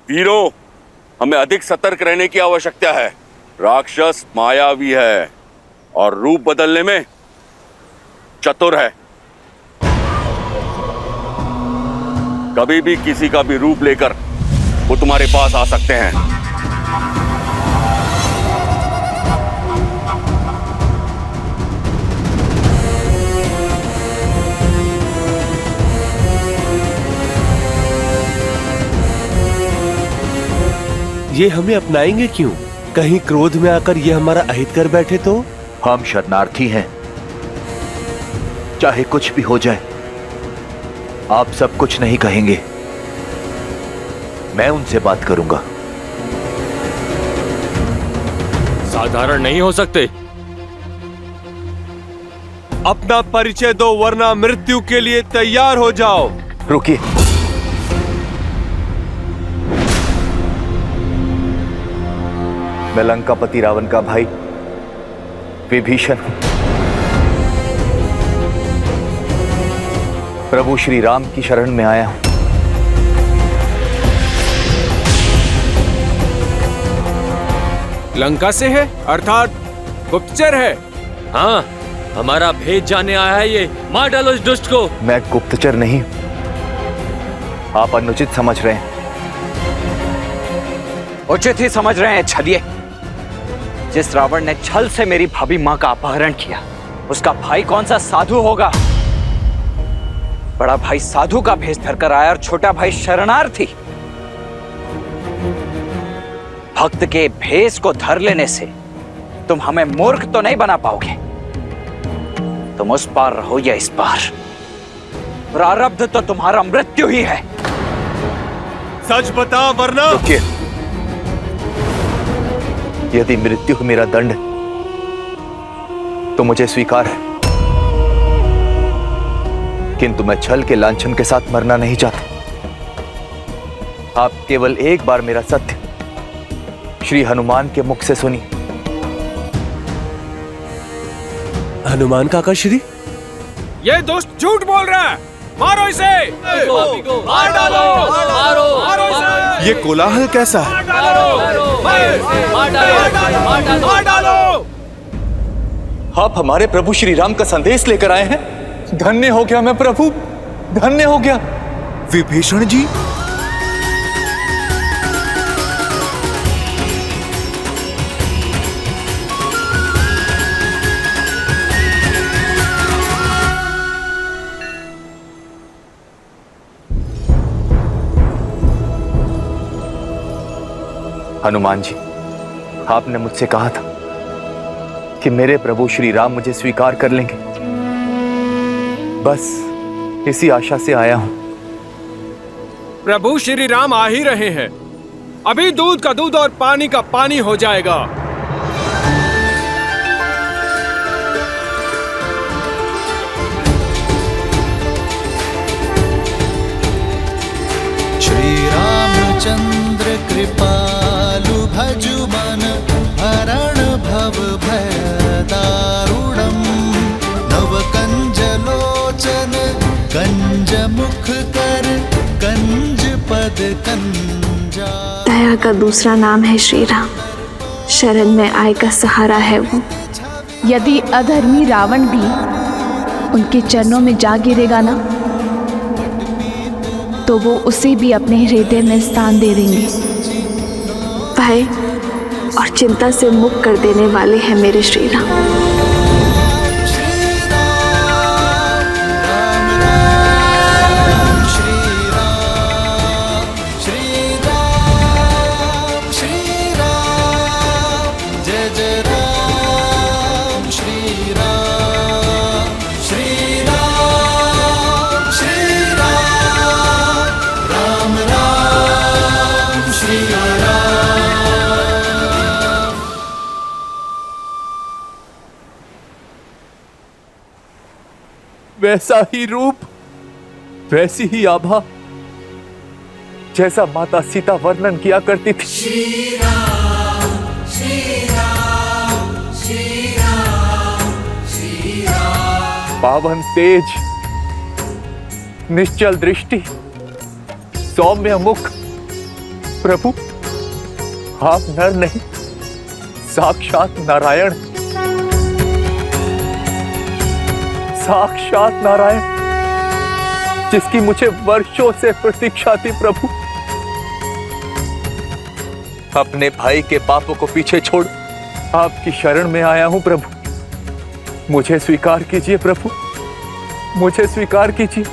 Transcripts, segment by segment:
वीरों, हमें अधिक सतर्क रहने की आवश्यकता है। राक्षस मायावी है और रूप बदलने में चतुर है। कभी भी किसी का भी रूप लेकर वो तुम्हारे पास आ सकते हैं। ये हमें अपनाएंगे क्यों? कहीं क्रोध में आकर ये हमारा अहित कर बैठे तो? हम शरणार्थी हैं, चाहे कुछ भी हो जाए आप सब कुछ नहीं कहेंगे। मैं उनसे बात करूंगा। साधारण नहीं हो सकते। अपना परिचय दो वरना मृत्यु के लिए तैयार हो जाओ। रुकिए, मैं लंकापति रावण का भाई विभीषण हूं। प्रभु श्री राम की शरण में आया हूं। लंका से है, अर्थात गुप्तचर है। हाँ, हमारा भेद जानने आया है ये। मार डालो इस दुष्ट को। मैं गुप्तचर नहीं, आप अनुचित समझ रहे हैं। उचित ही समझ रहे हैं छलिए। जिस रावण ने छल से मेरी भाभी मां का अपहरण किया, उसका भाई कौन सा साधु होगा? बड़ा भाई साधु का भेष धरकर आया और छोटा भाई शरणार्थी। भक्त के भेष को धर लेने से तुम हमें मूर्ख तो नहीं बना पाओगे। तुम उस पार रहो या इस पार, प्रारब्ध तो तुम्हारा मृत्यु ही है। सच बता वरना। रुकिए, यदि मृत्यु मेरा दंड तो मुझे स्वीकार है, किंतु मैं छल के लांछन के साथ मरना नहीं चाहता। आप केवल एक बार मेरा सत्य श्री हनुमान के मुख से सुनिए। हनुमान काका श्री, ये दुष्ट झूठ बोल रहा है। मारो इसे। मार डालो। मारो इसे। ये कोलाहल कैसा है? मार डालो। आप हमारे प्रभु श्री राम का संदेश लेकर आए हैं। धन्य हो गया मैं प्रभु, धन्य हो गया। विभीषण जी, हनुमान जी, आपने मुझसे कहा था कि मेरे प्रभु श्री राम मुझे स्वीकार कर लेंगे। बस इसी आशा से आया हूं। प्रभु श्री राम आ ही रहे हैं। अभी दूध का दूध और पानी का पानी हो जाएगा। श्री रामचंद्र कृपालु भजु मन हरण भव भय दारुणम् नव कंज लोचन कंज मुख कर कंज पद कंजा। दया का दूसरा नाम है श्री राम। शरण में आए का सहारा है वो। यदि अधर्मी रावण भी उनके चरणों में जा गिरेगा ना, तो वो उसे भी अपने हृदय में स्थान दे देंगे। भय और चिंता से मुक्त कर देने वाले हैं मेरे श्री राम। वैसा ही रूप, वैसी ही आभा जैसा माता सीता वर्णन किया करती थी। श्री राम, श्री राम, श्री राम, श्री राम। पावन तेज, निश्चल दृष्टि, सौम्य मुख, प्रभु, आप नर नहीं, साक्षात नारायण, साक्षात नारायण, जिसकी मुझे वर्षों से प्रतीक्षा थी प्रभु। अपने भाई के पापों को पीछे छोड़ आपकी शरण में आया हूं प्रभु। मुझे स्वीकार कीजिए प्रभु, मुझे स्वीकार कीजिए।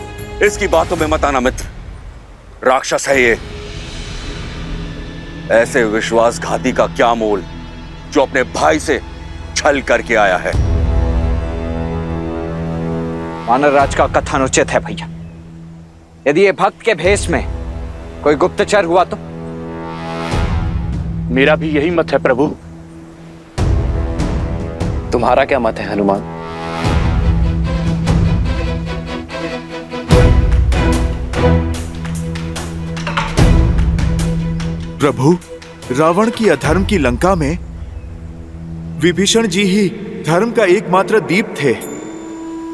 इसकी बातों में मत आना मित्र, राक्षस है ये। ऐसे विश्वासघाती का क्या मोल जो अपने भाई से छल करके आया है। वानरराज का कथन उचित है भैया। यदि ये भक्त के भेष में कोई गुप्तचर हुआ तो? मेरा भी यही मत है प्रभु। तुम्हारा क्या मत है हनुमान? प्रभु, रावण की अधर्म की लंका में विभीषण जी ही धर्म का एकमात्र दीप थे।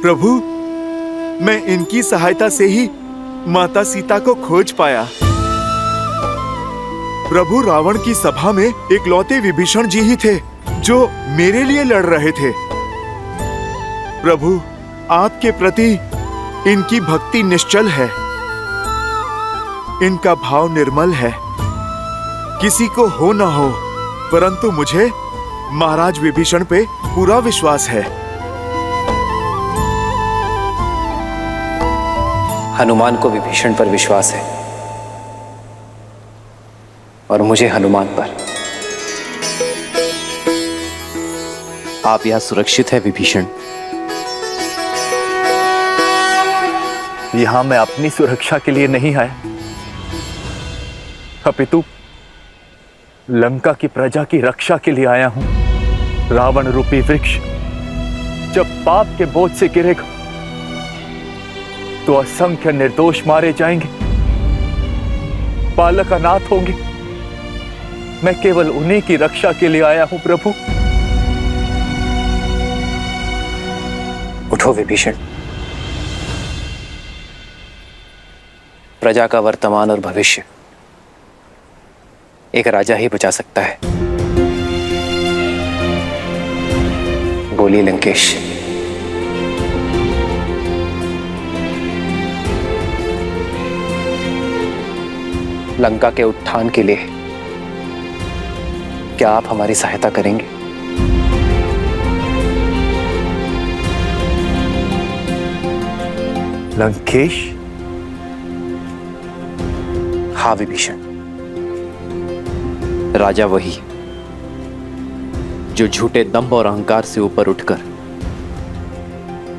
प्रभु, मैं इनकी सहायता से ही माता सीता को खोज पाया। प्रभु, रावण की सभा में इकलौते विभीषण जी ही थे जो मेरे लिए लड़ रहे थे। प्रभु, आपके प्रति इनकी भक्ति निश्चल है, इनका भाव निर्मल है। किसी को हो ना हो, परंतु मुझे महाराज विभीषण पे पूरा विश्वास है। हनुमान को विभीषण पर विश्वास है और मुझे हनुमान पर। आप यहां सुरक्षित है विभीषण। यहां मैं अपनी सुरक्षा के लिए नहीं आया, अपितु लंका की प्रजा की रक्षा के लिए आया हूं। रावण रूपी वृक्ष जब पाप के बोझ से गिरेगा तो असंख्य निर्दोष मारे जाएंगे, बालक अनाथ होंगे। मैं केवल उन्हीं की रक्षा के लिए आया हूं प्रभु। उठो विभीषण। प्रजा का वर्तमान और भविष्य एक राजा ही बचा सकता है। बोलिए लंकेश। लंका के उत्थान के लिए क्या आप हमारी सहायता करेंगे? लंकेश? हाँ विभीषण, राजा वही जो झूठे दंभ और अहंकार से ऊपर उठकर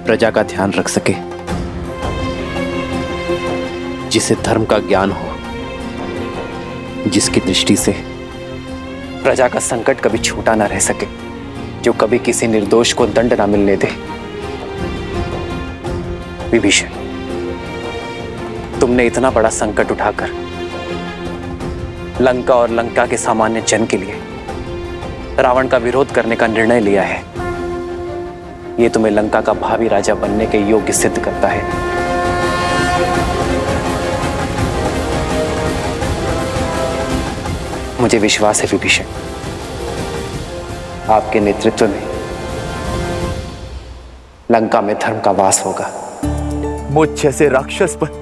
प्रजा का ध्यान रख सके, जिसे धर्म का ज्ञान हो, जिसकी दृष्टि से प्रजा का संकट कभी छूटा ना रह सके, जो कभी किसी निर्दोष को दंड ना मिलने दे। विभीषण, तुमने इतना बड़ा संकट उठाकर लंका और लंका के सामान्य जन के लिए रावण का विरोध करने का निर्णय लिया है। यह तुम्हें लंका का भावी राजा बनने के योग्य सिद्ध करता है। मुझे विश्वास है विभीषण, आपके नेतृत्व में लंका में धर्म का वास होगा। मुझ जैसे राक्षस पर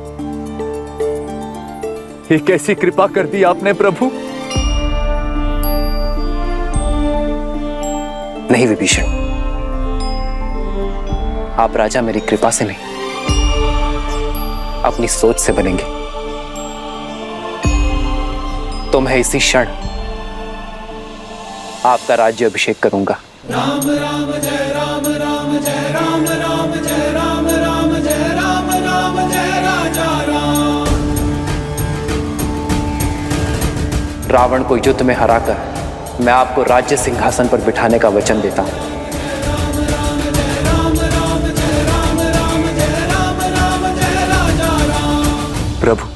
ये कैसी कृपा कर दी आपने प्रभु? नहीं विभीषण, आप राजा मेरी कृपा से नहीं, अपनी सोच से बनेंगे। तो मैं इसी क्षण आपका राज्य अभिषेक करूंगा। राम राम जय राम, राम जय राम, राम जय राम, राम जय राम, राम जय राजा राम। रावण को युद्ध में हराकर मैं आपको राज्य सिंहासन पर बिठाने का वचन देता हूं। प्रभु,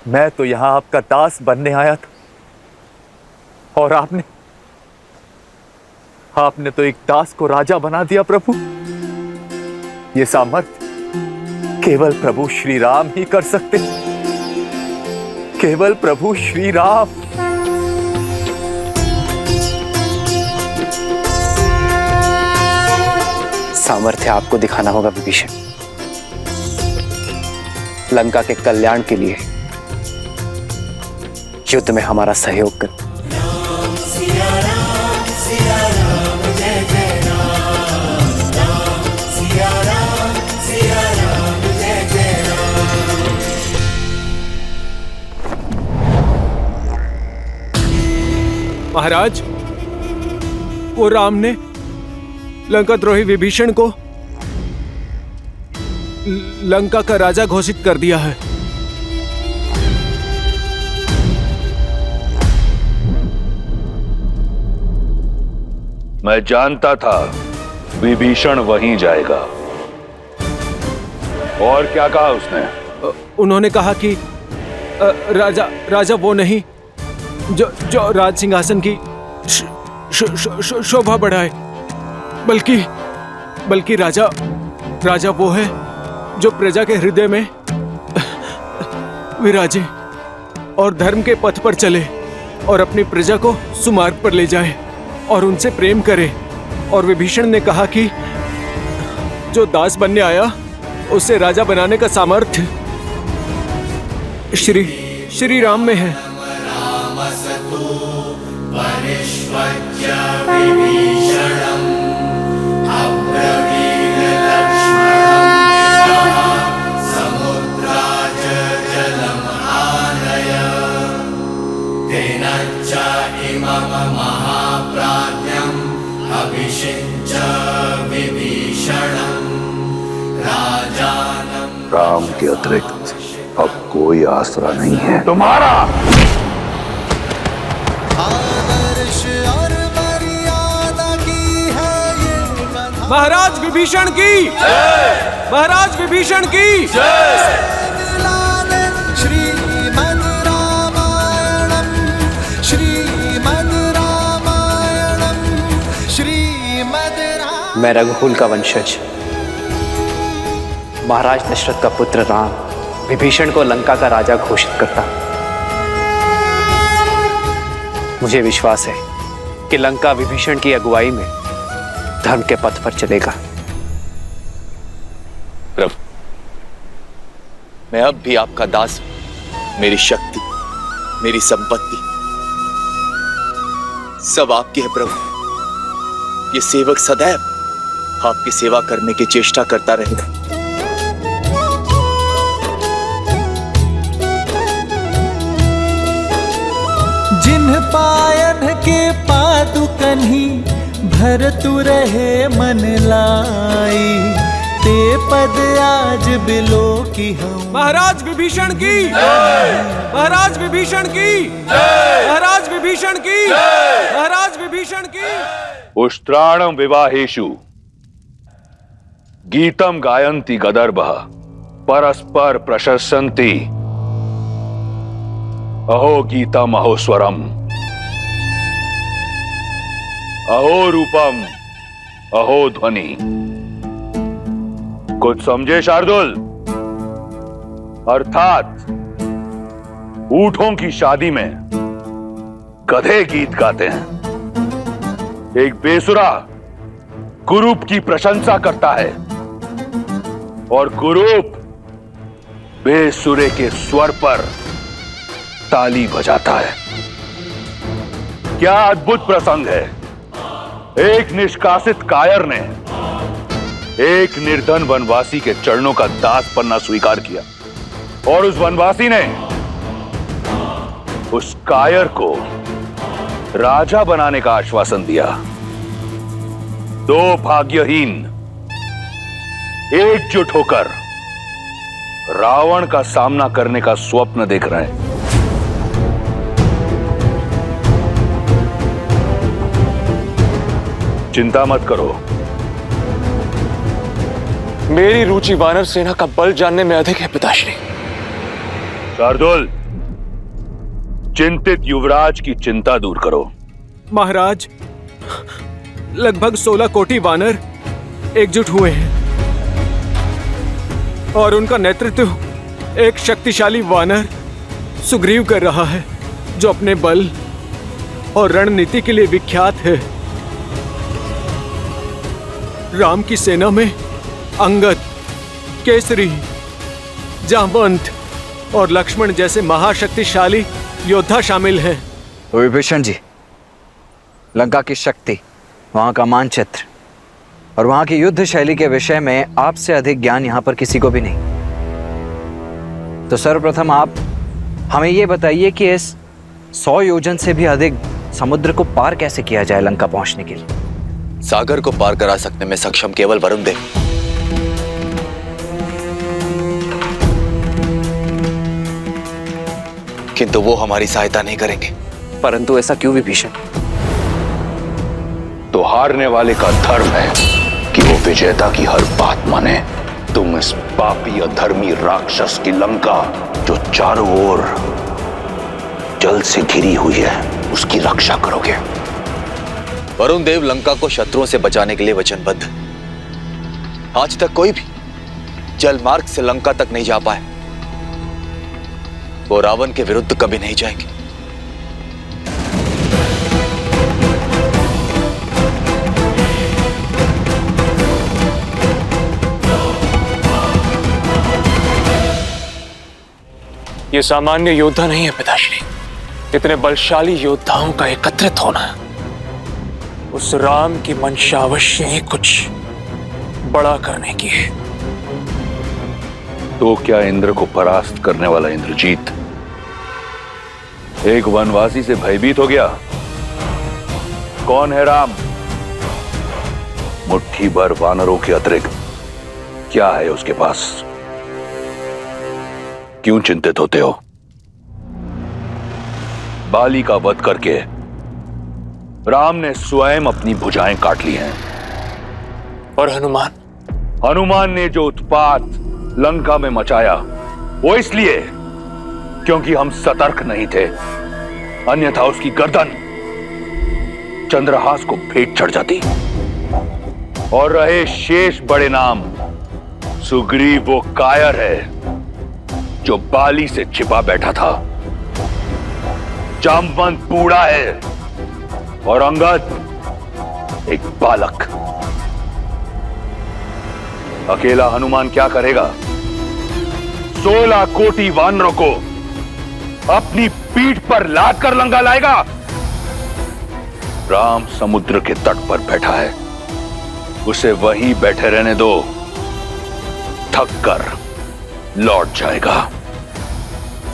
मैं तो यहां आपका दास बनने आया था, और आपने तो एक दास को राजा बना दिया प्रभु। ये सामर्थ्य केवल प्रभु श्री राम ही कर सकते। केवल प्रभु श्री राम। सामर्थ्य आपको दिखाना होगा विभीषण। लंका के कल्याण के लिए युद्ध में हमारा सहयोग कर। महाराज, वो राम ने लंका द्रोही विभीषण को लंका का राजा घोषित कर दिया है। मैं जानता था विभीषण वहीं जाएगा। और क्या कहा उसने? उन्होंने कहा कि राजा वो नहीं जो राज सिंहासन की शोभा बढ़ाए, बल्कि राजा वो है जो प्रजा के हृदय में विराजे और धर्म के पथ पर चले और अपनी प्रजा को सुमार्ग पर ले जाए और उनसे प्रेम करे। और विभीषण ने कहा कि जो दास बनने आया उसे राजा बनाने का सामर्थ्य श्री राम में है। राम के अतिरिक्त अब कोई आसरा नहीं है तुम्हारा। महाराज विभीषण की जय! महाराज विभीषण की जय! मैं रघुकुल का वंशज महाराज दशरथ का पुत्र राम विभीषण को लंका का राजा घोषित करता। मुझे विश्वास है कि लंका विभीषण की अगुवाई में धर्म के पथ पर चलेगा। प्रभु, मैं अब भी आपका दास हूं। मेरी शक्ति, मेरी संपत्ति सब आपकी है प्रभु। ये सेवक सदैव आपकी सेवा करने की चेष्टा करता रहेगा। जिन्ह पायन के पादुकन्ही भरतु रहे मन लाई, ते पद आज बिलो की हम। महाराज विभीषण की जय! महाराज विभीषण की जय! महाराज विभीषण की जय! महाराज विभीषण की। उष्ट्राणम विवाहेषु गीतम गायन्ति गदर्भः परस्पर प्रशस्यन्ति अहो गीतम अहो स्वरम अहो रूपम अहो ध्वनि। कुछ समझे शार्दुल? अर्थात ऊंटों की शादी में गधे गीत गाते हैं। एक बेसुरा कुरूप की प्रशंसा करता है और कुरूप बेसुरे के स्वर पर ताली बजाता है। क्या अद्भुत प्रसंग है। एक निष्कासित कायर ने एक निर्धन वनवासी के चरणों का दास बनना स्वीकार किया और उस वनवासी ने उस कायर को राजा बनाने का आश्वासन दिया। दो भाग्यहीन एकजुट होकर रावण का सामना करने का स्वप्न देख रहे हैं। चिंता मत करो, मेरी रुचि वानर सेना का बल जानने में अधिक है पिताश्री। शार्दुल, चिंतित युवराज की चिंता दूर करो। महाराज, लगभग 16 कोटि वानर एकजुट हुए हैं और उनका नेतृत्व एक शक्तिशाली वानर सुग्रीव कर रहा है, जो अपने बल और रणनीति के लिए विख्यात है। राम की सेना में अंगद, केसरी, जामवंत और लक्ष्मण जैसे महाशक्तिशाली योद्धा शामिल हैं। विभीषण जी, लंका की शक्ति, वहां का मानचित्र और वहां की युद्ध शैली के विषय में आपसे अधिक ज्ञान यहां पर किसी को भी नहीं। तो सर्वप्रथम आप हमें यह बताइए कि इस 100 योजन से भी अधिक समुद्र को पार कैसे किया जाए लंका पहुंचने के लिए? सागर को पार करा सकने में सक्षम केवल वरुण देव। किंतु वो हमारी सहायता नहीं करेंगे। परंतु ऐसा क्यों विभीषण? तो हारने वाले का धर्म है कि वो विजेता की हर बात माने। तुम इस पापी अधर्मी राक्षस की लंका, जो चारों ओर जल से घिरी हुई है, उसकी रक्षा करोगे। वरुण देव लंका को शत्रुओं से बचाने के लिए वचनबद्ध। आज तक कोई भी जल मार्ग से लंका तक नहीं जा पाए। वो रावण के विरुद्ध कभी नहीं जाएंगे। ये सामान्य योद्धा नहीं है पिताश्री। इतने बलशाली योद्धाओं का एकत्रित होना, उस राम की मंशा अवश्य ही कुछ बड़ा करने की है। तो क्या इंद्र को परास्त करने वाला इंद्रजीत एक वनवासी से भयभीत हो गया? कौन है राम? मुट्ठी भर वानरों के अतिरिक्त क्या है उसके पास? क्यों चिंतित होते हो? बाली का वध करके राम ने स्वयं अपनी भुजाएं काट ली हैं। और हनुमान? हनुमान ने जो उत्पात लंका में मचाया, वो इसलिए क्योंकि हम सतर्क नहीं थे, अन्यथा उसकी गर्दन चंद्रहास को भेंट चढ़ जाती। और रहे शेष बड़े नाम, सुग्रीव वो कायर है जो बाली से छिपा बैठा था, जामवंत बूढ़ा है और अंगद एक बालक। अकेला हनुमान क्या करेगा? 16 कोटि वानरों को अपनी पीठ पर लाद कर लंका लाएगा। राम समुद्र के तट पर बैठा है, उसे वहीं बैठे रहने दो, थक कर लौट जाएगा।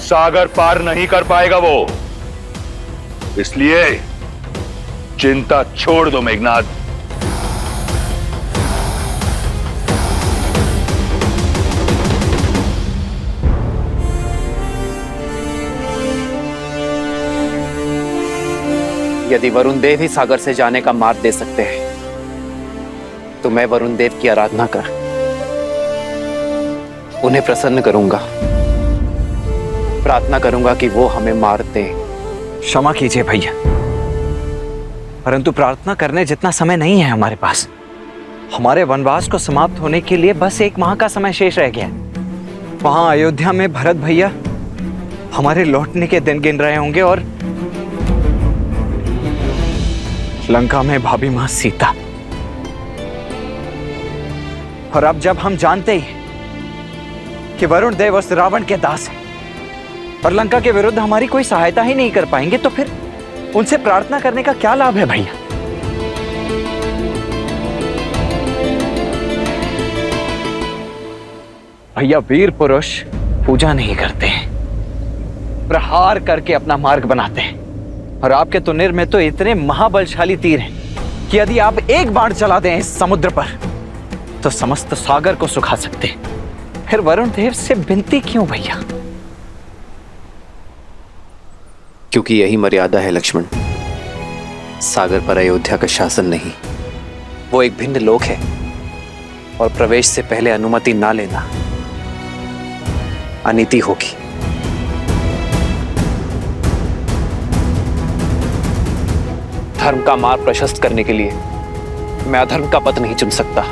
सागर पार नहीं कर पाएगा वो, इसलिए चिंता छोड़ दो मेघनाद। यदि वरुण देव ही सागर से जाने का मार्ग दे सकते हैं, तो मैं वरुण देव की आराधना कर उन्हें प्रसन्न करूंगा। प्रार्थना करूंगा कि वो हमें मार दे। क्षमा कीजिए भैया, परंतु प्रार्थना करने जितना समय नहीं है हमारे पास। हमारे वनवास को समाप्त होने के लिए बस 1 माह का समय शेष रह गया। वहां अयोध्या में भरत भैया हमारे लौटने के दिन गिन रहे होंगे और लंका में भाभी मां सीता। और अब जब हम जानते ही कि वरुण देव उस रावण के दास हैं और लंका के विरुद्ध हमारी कोई सहायता ही नहीं कर पाएंगे, तो फिर उनसे प्रार्थना करने का क्या लाभ है भैया? भैया, वीर पुरुष पूजा नहीं करते हैं, प्रहार करके अपना मार्ग बनाते हैं। और आपके तुनिर में तो इतने महाबलशाली तीर हैं कि यदि आप एक बाण चला दें इस समुद्र पर, तो समस्त सागर को सुखा सकते हैं। फिर वरुण देव से विनती क्यों भैया? क्योंकि यही मर्यादा है लक्ष्मण। सागर पर अयोध्या का शासन नहीं, वो एक भिन्न लोक है और प्रवेश से पहले अनुमति ना लेना अनीति होगी। धर्म का मार्ग प्रशस्त करने के लिए मैं अधर्म का पथ नहीं चुन सकता।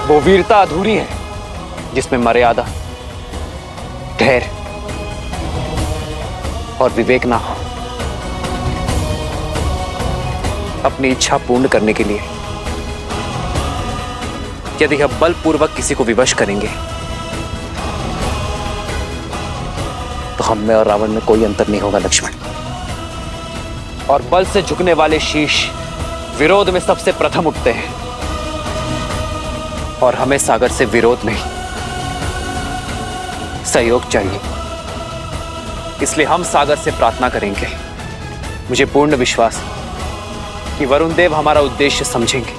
वो वीरता अधूरी है जिसमें मर्यादा, धैर्य और विवेक ना हो। अपनी इच्छा पूर्ण करने के लिए यदि हम बलपूर्वक किसी को विवश करेंगे तो हम में और रावण में कोई अंतर नहीं होगा लक्ष्मण। और बल से झुकने वाले शीश विरोध में सबसे प्रथम उठते हैं, और हमें सागर से विरोध नहीं सहयोग चाहिए। इसलिए हम सागर से प्रार्थना करेंगे। मुझे पूर्ण विश्वास है कि वरुण देव हमारा उद्देश्य समझेंगे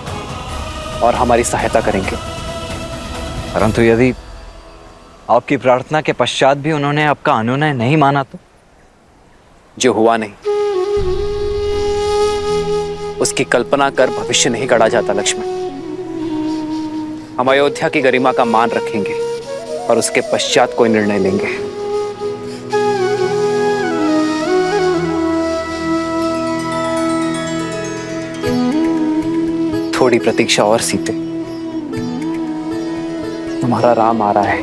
और हमारी सहायता करेंगे। परंतु यदि आपकी प्रार्थना के पश्चात भी उन्होंने आपका अनुनय नहीं माना तो? जो हुआ नहीं उसकी कल्पना कर भविष्य नहीं गढ़ा जाता लक्ष्मण। हम अयोध्या की गरिमा का मान रखेंगे और उसके पश्चात कोई निर्णय लेंगे। थोड़ी प्रतीक्षा और सीते, तुम्हारा राम आ रहा है।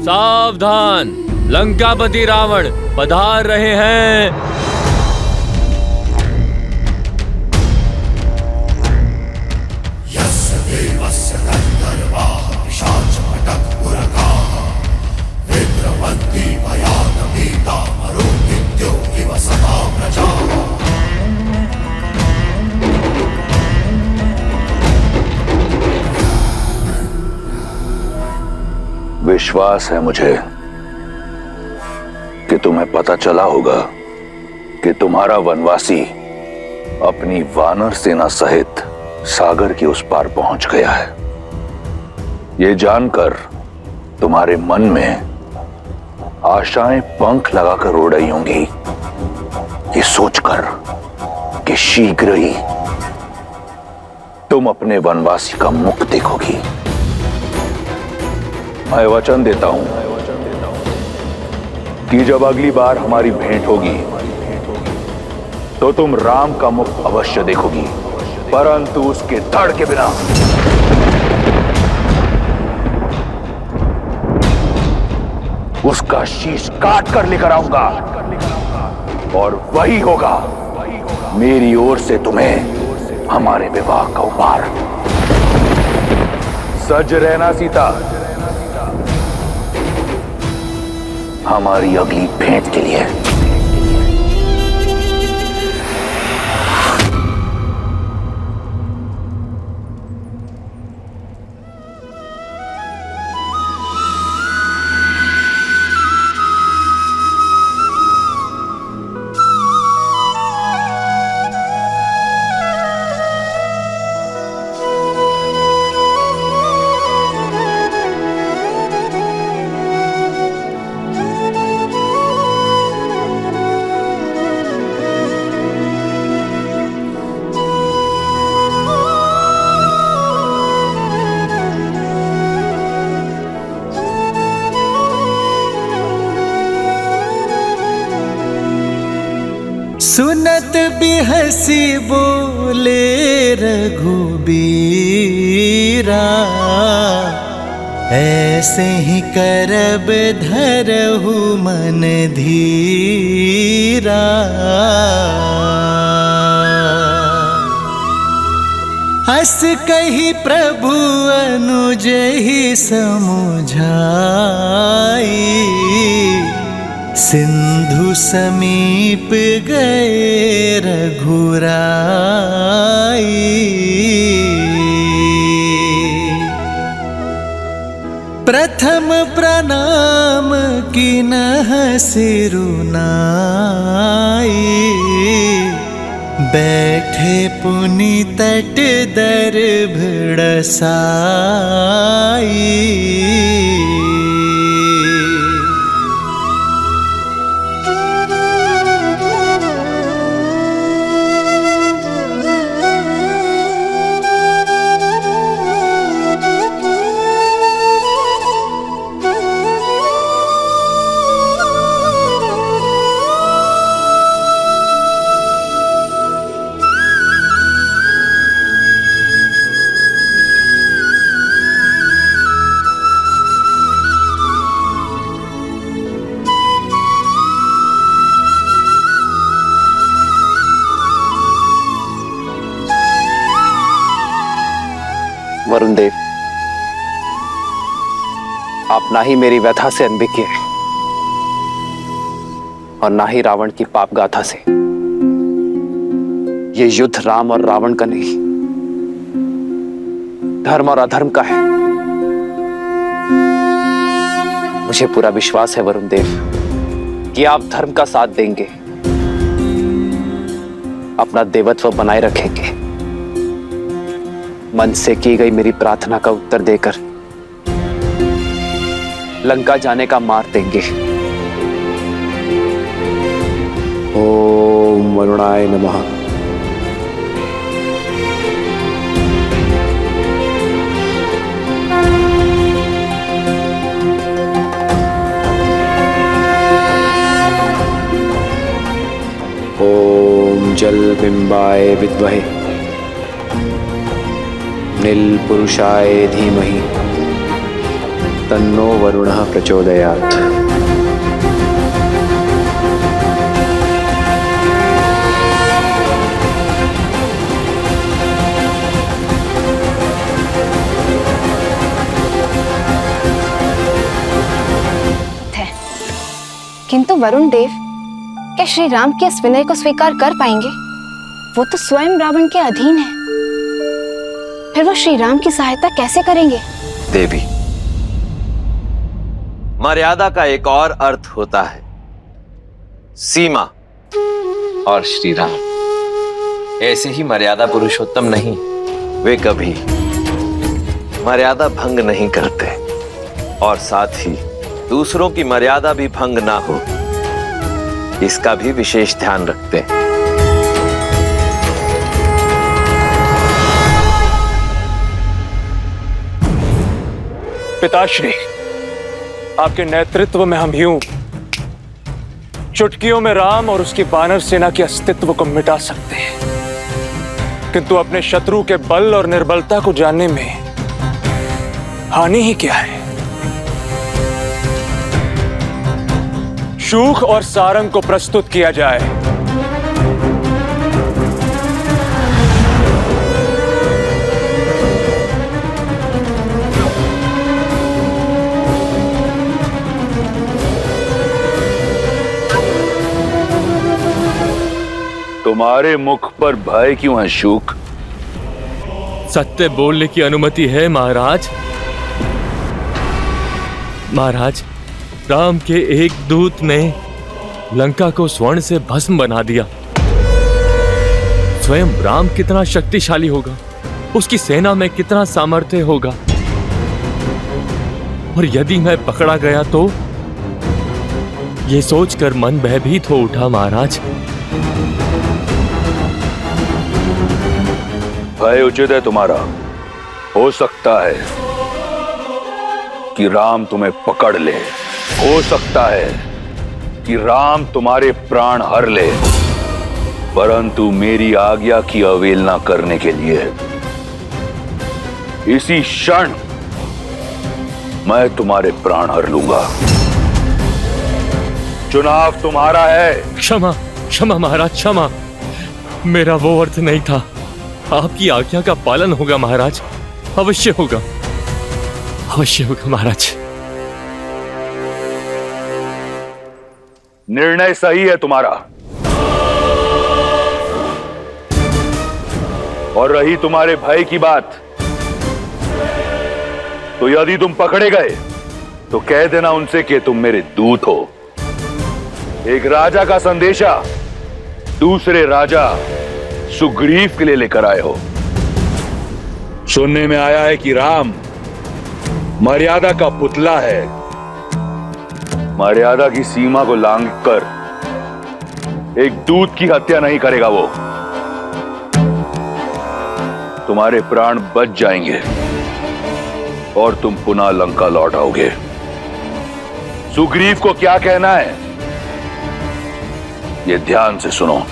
सावधान, लंकापति रावण पधार रहे हैं। विश्वास है मुझे कि तुम्हें पता चला होगा कि तुम्हारा वनवासी अपनी वानर सेना सहित सागर के उस पार पहुंच गया है। ये जानकर तुम्हारे मन में आशाएं पंख लगाकर उड़ रही होंगी, ये सोचकर कि शीघ्र ही तुम अपने वनवासी का मुख देखोगी। मैं वचन देता हूं कि जब अगली बार हमारी भेंट होगी तो तुम राम का मुख अवश्य देखोगी, परंतु उसके धड़ के बिना। उसका शीश काट कर लेकर आऊंगा और वही होगा मेरी ओर से तुम्हें हमारे विवाह का उपहार। सज रहना सीता, हमारी अगली भेंट के लिए। सुनत बिहसी बोले रघुबीरा, ऐसे ही करब धरहु मन धीरा। हस कही प्रभु अनुज ही समुझाई, सिंधु समीप गए रघुराई। प्रथम प्रणाम किन्ह सिरुनाई, बैठे पुनि तट दर्भ साई। वरुण देव, आप ना ही मेरी व्यथा से अनभिज्ञ हैं और ना ही रावण की पाप गाथा से। ये युद्ध राम और रावण का नहीं, धर्म और अधर्म का है। मुझे पूरा विश्वास है वरुण देव कि आप धर्म का साथ देंगे, अपना देवत्व बनाए रखेंगे, मन से की गई मेरी प्रार्थना का उत्तर देकर लंका जाने का मार्ग देंगे। ओम वरुणाय नमः। ओम जल बिंबाय विद्महे नील पुरुषाय धीमहि तन्नो वरुणः प्रचोदयात्। किंतु वरुण देव, क्या श्री राम के इस विनय को स्वीकार कर पाएंगे? वो तो स्वयं रावण के अधीन है, फिर वो श्री राम की सहायता कैसे करेंगे? देवी, मर्यादा का एक और अर्थ होता है सीमा, और श्री राम ऐसे ही मर्यादा पुरुषोत्तम नहीं, वे कभी मर्यादा भंग नहीं करते और साथ ही दूसरों की मर्यादा भी भंग ना हो, इसका भी विशेष ध्यान रखते हैं। पिताश्री, आपके नेतृत्व में हम यूं चुटकियों में राम और उसकी वानर सेना के अस्तित्व को मिटा सकते हैं, किंतु अपने शत्रु के बल और निर्बलता को जानने में हानि ही क्या है? शूक और सारंग को प्रस्तुत किया जाए। तुम्हारे मुख पर भय क्यों है शूक? सत्य बोलने की अनुमति है महाराज। महाराज, राम के एक दूत ने लंका को स्वर्ण से भस्म बना दिया। स्वयं राम कितना शक्तिशाली होगा, उसकी सेना में कितना सामर्थ्य होगा, और यदि मैं पकड़ा गया तो यह सोचकर मन भयभीत हो उठा महाराज। भय उचित है तुम्हारा। हो सकता है कि राम तुम्हें पकड़ ले, हो सकता है कि राम तुम्हारे प्राण हर ले, परंतु मेरी आज्ञा की अवहेलना करने के लिए इसी क्षण मैं तुम्हारे प्राण हर लूंगा। चुनाव तुम्हारा है। क्षमा क्षमा महाराज, क्षमा। मेरा वो अर्थ नहीं था। आपकी आज्ञा का पालन होगा महाराज, अवश्य होगा, अवश्य होगा महाराज। निर्णय सही है तुम्हारा। और रही तुम्हारे भय की बात, तो यदि तुम पकड़े गए तो कह देना उनसे कि तुम मेरे दूत हो। एक राजा का संदेशा दूसरे राजा सुग्रीव के लिए लेकर आए हो। सुनने में आया है कि राम मर्यादा का पुतला है। मर्यादा की सीमा को लांघकर एक दूत की हत्या नहीं करेगा वो। तुम्हारे प्राण बच जाएंगे और तुम पुनः लंका लौट आओगे। सुग्रीव को क्या कहना है ये ध्यान से सुनो।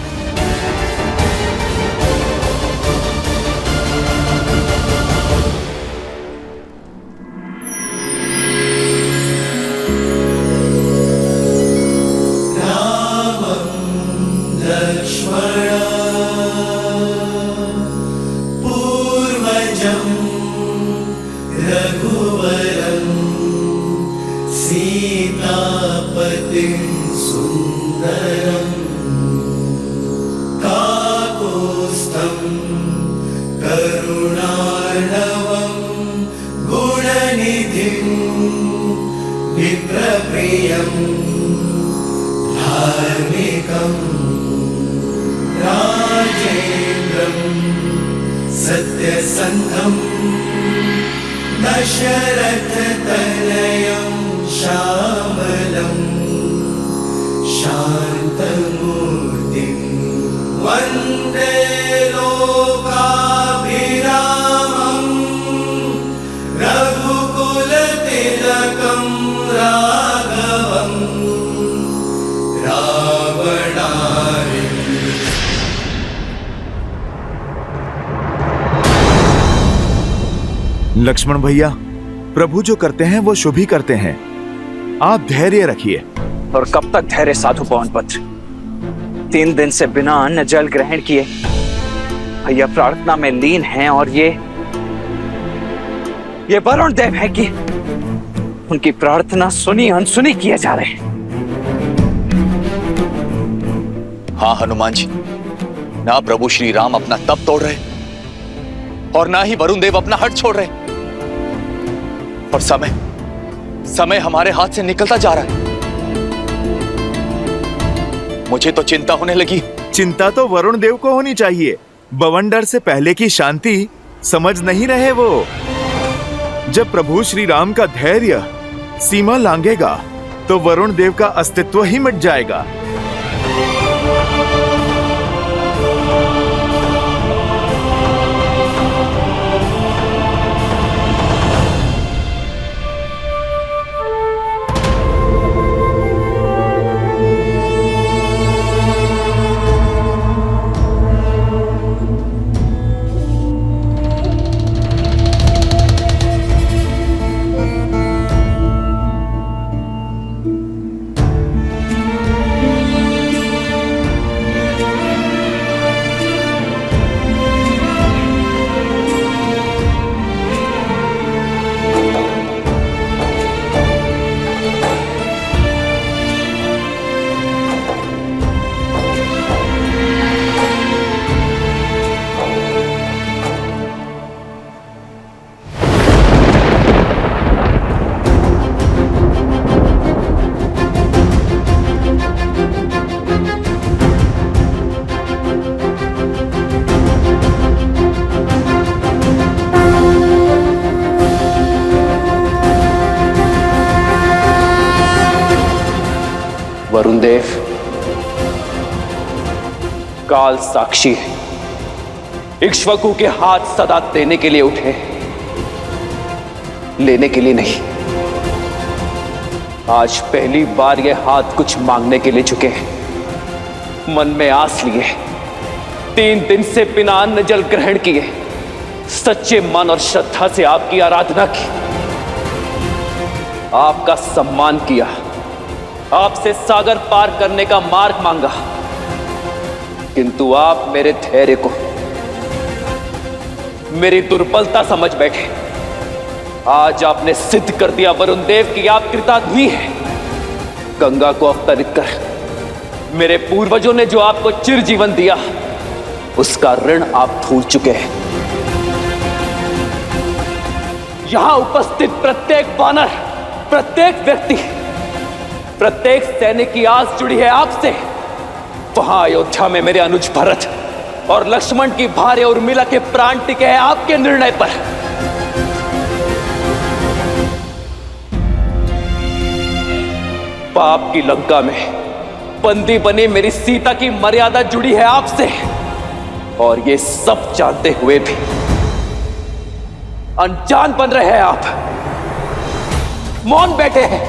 रघुवरं सीतापतिं सुन्दरं काकुत्स्थं करुणार्णवं गुणनिधिं विप्रप्रियं धार्मिकं राजेन्द्रं सत्यसन्धं दशरथतनयं श्यामलं शान्तमूर्तिं वन्दे लोकाभिरामं रघुकुलतिलकं राघवं रावणारि। लक्ष्मण भैया, प्रभु जो करते हैं वो शुभ ही करते हैं। आप धैर्य रखिए। और कब तक धैर्य साधु पवनपुत्र? 3 दिन से बिना अन्न जल ग्रहण किए भैया प्रार्थना में लीन हैं, और ये वरुण देव है कि उनकी प्रार्थना सुनी अनसुनी किए जा रहे हैं। हाँ हनुमान जी, ना प्रभु श्री राम अपना तप तोड़ रहे और ना ही वरुण देव अपना हट छोड़ रहे, और समय हमारे हाथ से निकलता जा रहा है। मुझे तो चिंता होने लगी। चिंता तो वरुण देव को होनी चाहिए। बवंडर से पहले की शांति समझ नहीं रहे वो। जब प्रभु श्री राम का धैर्य सीमा लांघेगा तो वरुण देव का अस्तित्व ही मिट जाएगा। वरुण देव, काल साक्षी है, इक्ष्वाकु के हाथ सदा देने के लिए उठे, लेने के लिए नहीं। आज पहली बार ये हाथ कुछ मांगने के लिए झुके हैं। मन में आस लिए, 3 दिन से बिना अन्न जल ग्रहण किए, सच्चे मन और श्रद्धा से आपकी आराधना की, आपका सम्मान किया, आपसे सागर पार करने का मार्ग मांगा, किंतु आप मेरे धैर्य को मेरी दुर्बलता समझ बैठे। आज आपने सिद्ध कर दिया वरुण देव कि आप कृताग्नि हैं। गंगा को अवतरित कर मेरे पूर्वजों ने जो आपको चिर जीवन दिया, उसका ऋण आप भूल चुके हैं। यहां उपस्थित प्रत्येक वानर, प्रत्येक व्यक्ति, प्रत्येक सैनिक की आस जुड़ी है आपसे। वहां अयोध्या में मेरे अनुज भरत और लक्ष्मण की भार्या उर्मिला के प्राण टिके हैं आपके निर्णय पर। पाप की लंका में बंदी बनी मेरी सीता की मर्यादा जुड़ी है आपसे, और ये सब जानते हुए भी अनजान बन रहे हैं आप, मौन बैठे हैं।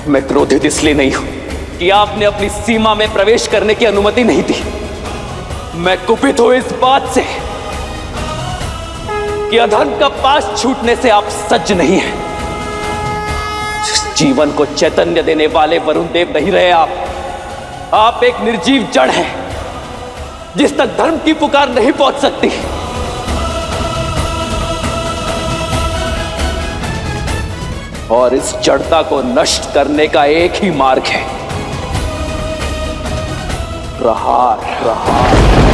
मैं क्रोधित इसलिए नहीं हूं कि आपने अपनी सीमा में प्रवेश करने की अनुमति नहीं दी। मैं कुपित हूं इस बात से कि अधर्म का पास छूटने से आप सज्ज नहीं हैं। जीवन को चैतन्य देने वाले वरुण देव नहीं रहे आप एक निर्जीव जड़ हैं, जिस तक धर्म की पुकार नहीं पहुंच सकती। और इस जड़ता को नष्ट करने का एक ही मार्ग है, प्रहार। प्रहार।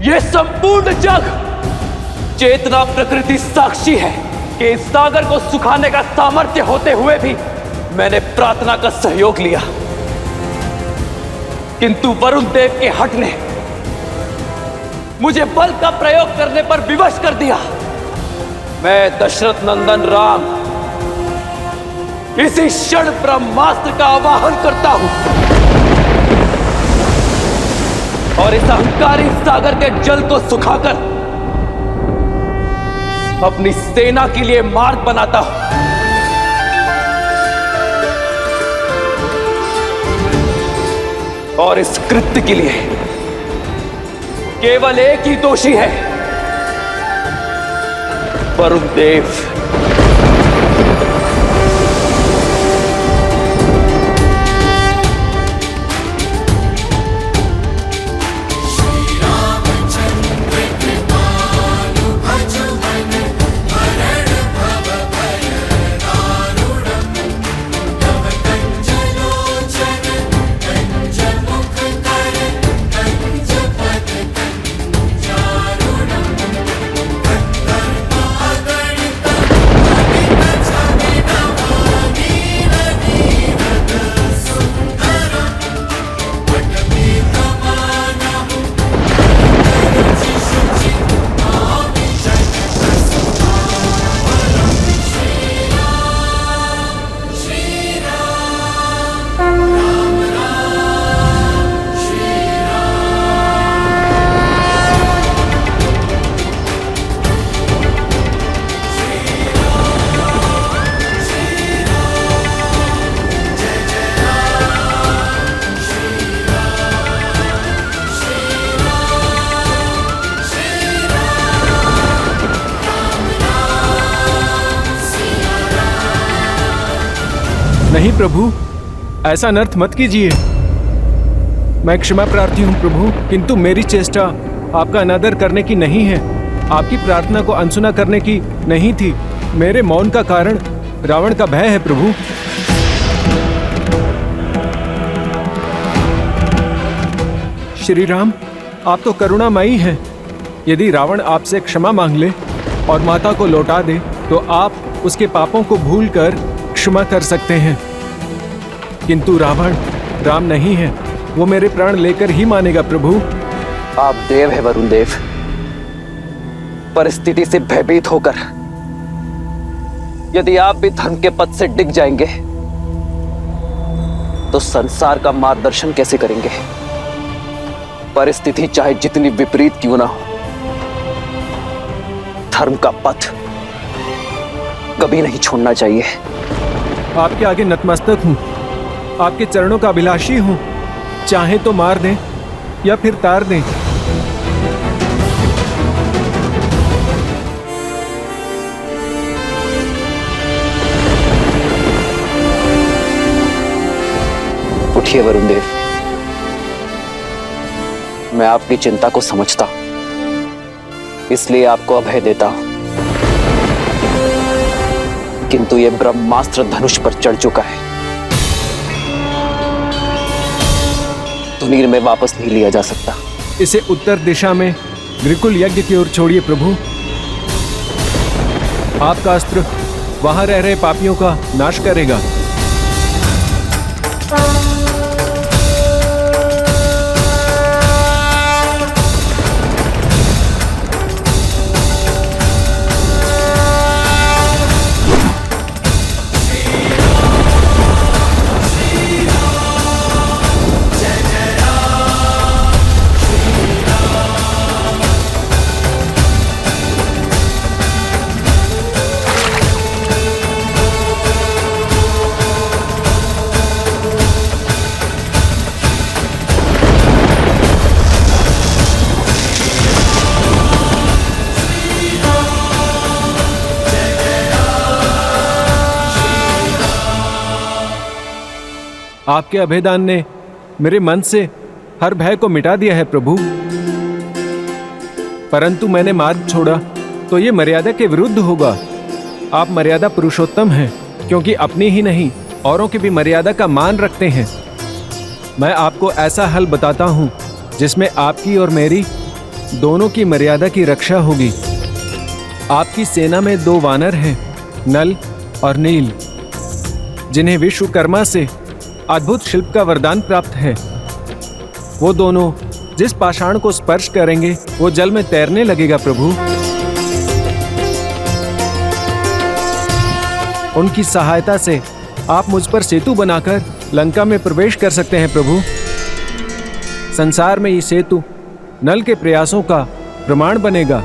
ये संपूर्ण जग चेतना प्रकृति साक्षी है कि इस सागर को सुखाने का सामर्थ्य होते हुए भी मैंने प्रार्थना का सहयोग लिया, किंतु वरुण देव के हट ने मुझे बल का प्रयोग करने पर विवश कर दिया। मैं दशरथ नंदन राम इसी क्षण ब्रह्मास्त्र का आवाहन करता हूं और इस अहंकारी सागर के जल को सुखाकर अपनी सेना के लिए मार्ग बनाता हूं। और इस कृत्य के लिए केवल एक ही दोषी है, वरुण देव। नहीं प्रभु, ऐसा अनर्थ मत कीजिए। मैं क्षमा प्रार्थी हूँ प्रभु, किंतु मेरी चेष्टा आपका अनादर करने की नहीं है, आपकी प्रार्थना को अनसुना करने की नहीं थी। मेरे मौन का कारण रावण का भय है प्रभु। श्री राम, आप तो करुणामयी हैं। यदि रावण आपसे क्षमा मांग ले और माता को लौटा दे तो आप उसके पापों को भूलकर क्षमा कर सकते हैं, किंतु रावण राम नहीं है, वो मेरे प्राण लेकर ही मानेगा प्रभु। आप देव है वरुण देव, परिस्थिति से भयभीत होकर यदि आप भी धर्म के पथ से डिग जाएंगे तो संसार का मार्गदर्शन कैसे करेंगे? परिस्थिति चाहे जितनी विपरीत क्यों ना हो, धर्म का पथ कभी नहीं छोड़ना चाहिए। आपके आगे नतमस्तक हूँ, आपके चरणों का अभिलाषी हूँ। चाहे तो मार दें या फिर तार दें। उठिए वरुण देव, मैं आपकी चिंता को समझता हूं, इसलिए आपको अभय देता हूं, किंतु यह ब्रह्मास्त्र धनुष पर चढ़ चुका है, तुनीर में वापस नहीं लिया जा सकता। इसे उत्तर दिशा में ग्रिकुल यज्ञ की ओर छोड़िए प्रभु। आपका अस्त्र वहां रह रहे पापियों का नाश करेगा। आपके अभेदान ने मेरे मन से हर भय को मिटा दिया है प्रभु। परंतु मैंने मार्ग छोड़ा तो ये मर्यादा के विरुद्ध होगा। आप मर्यादा पुरुषोत्तम हैं, क्योंकि अपनी ही नहीं औरों की भी मर्यादा का मान रखते हैं। मैं आपको ऐसा हल बताता हूं जिसमें आपकी और मेरी दोनों की मर्यादा की रक्षा होगी। आपकी सेना में 2 वानर हैं, नल और नील, जिन्हें विश्वकर्मा से अद्भुत शिल्प का वरदान प्राप्त है। वो दोनों जिस पाषाण को स्पर्श करेंगे वो जल में तैरने लगेगा प्रभु। उनकी सहायता से आप मुझ पर सेतु बनाकर लंका में प्रवेश कर सकते हैं प्रभु। संसार में ये सेतु नल के प्रयासों का प्रमाण बनेगा।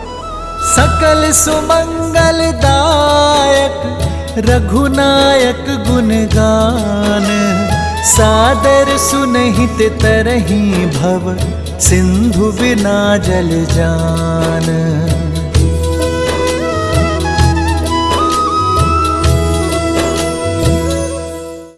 सकल सुमंगलदायक रघुनायक गुणगान, सादर सुनहित तरही भव सिंधु बिना जल जान।